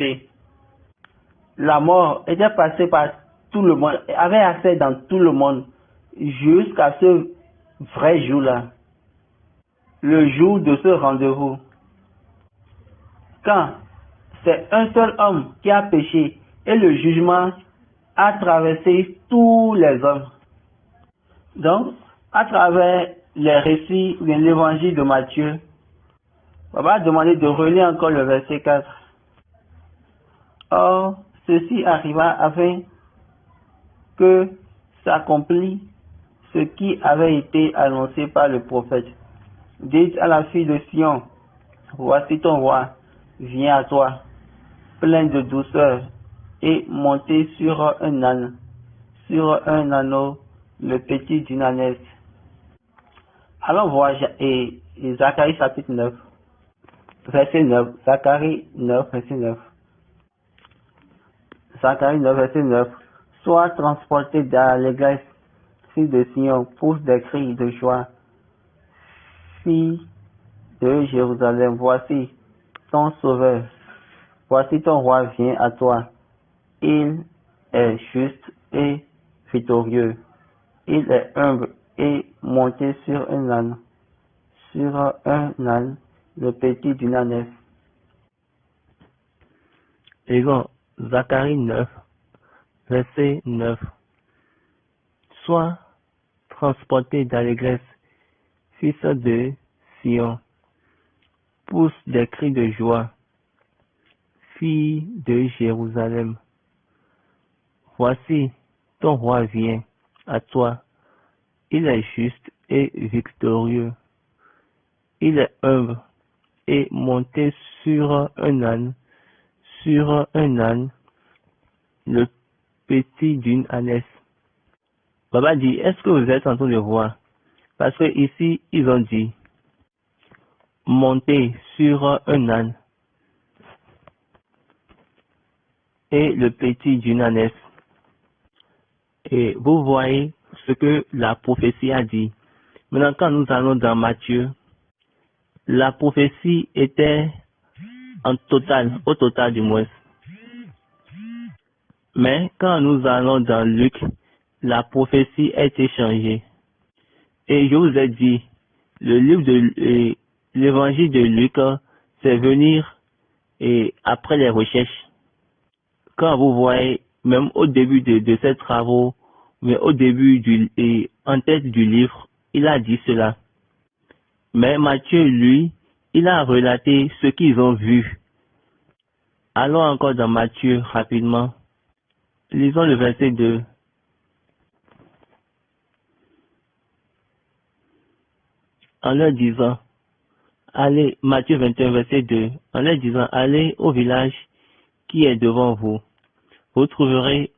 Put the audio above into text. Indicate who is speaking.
Speaker 1: Et la mort était passée par tout le monde, avait accès dans tout le monde jusqu'à ce vrai jour-là, le jour de ce rendez-vous. Quand c'est un seul homme qui a péché et le jugement a traversé tous les hommes. Donc, à travers les récits de l'évangile de Matthieu, on va demander de relire encore le verset 4. Or, ceci arriva afin que s'accomplisse ce qui avait été annoncé par le prophète. Dites à la fille de Sion, voici ton roi, viens à toi, plein de douceur, et monté sur un âne, sur un anneau, le petit d'une ânesse. Allons voir Zacharie chapitre 9, verset 9. Zacharie 9, verset 9. Zacharie 9, verset 9. Sois transporté dans l'allégresse, fille de Sion, pousse des cris de joie, fille de Jérusalem, voici ton sauveur, voici ton roi vient à toi. Il est juste et victorieux, il est humble et monté sur un âne, le petit d'une ânesse.
Speaker 2: Lisons Zacharie 9, verset 9. Sois transporté d'allégresse, fils de Sion, pousse des cris de joie, fille de Jérusalem. Voici, ton roi vient à toi. Il est juste et victorieux. Il est humble et monté sur un âne, le petit d'une ânesse. Baba dit, est-ce que vous êtes en train de voir? Parce que ici, ils ont dit, monter sur un âne et le petit d'une ânesse. Et vous voyez ce que la prophétie a dit. Maintenant, quand nous allons dans Matthieu, la prophétie était au total du moins. Mais quand nous allons dans Luc, la prophétie a été changée. Et je vous ai dit, le livre de l'évangile de Luc, c'est venir et après les recherches. Quand vous voyez, même au début de ces travaux, mais au début en tête du livre, il a dit cela. Mais Matthieu, lui, il a relaté ce qu'ils ont vu. Allons encore dans Matthieu rapidement. Lisons le verset 2. En leur disant, allez, Matthieu 21, verset 2, en leur disant, allez au village qui est devant vous. Vous trouverez